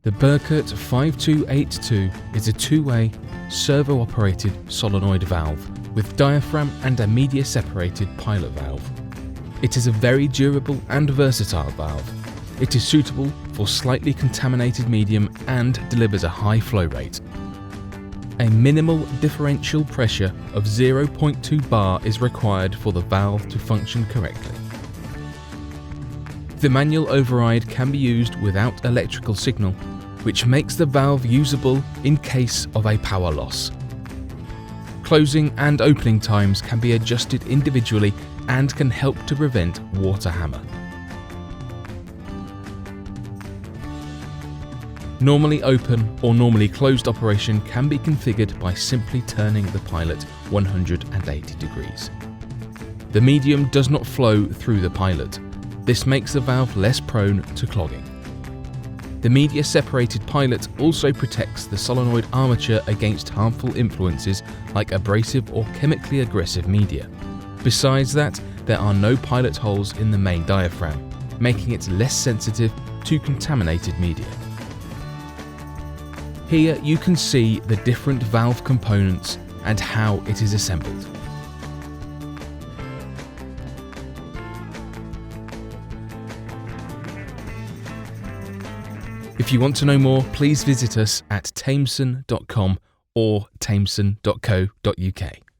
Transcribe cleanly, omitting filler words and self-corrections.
The Burkert 5282 is a two-way, servo-operated solenoid valve with diaphragm and a media-separated pilot valve. It is a very durable and versatile valve. It is suitable for slightly contaminated medium and delivers a high flow rate. A minimal differential pressure of 0.2 bar is required for the valve to function correctly. The manual override can be used without electrical signal, which makes the valve usable in case of a power loss. Closing and opening times can be adjusted individually and can help to prevent water hammer. Normally open or normally closed operation can be configured by simply turning the pilot 180 degrees. The medium does not flow through the pilot. This makes the valve less prone to clogging. The media-separated pilot also protects the solenoid armature against harmful influences like abrasive or chemically aggressive media. Besides that, there are no pilot holes in the main diaphragm, making it less sensitive to contaminated media. Here you can see the different valve components and how it is assembled. If you want to know more, please visit us at tameson.com or tameson.co.uk.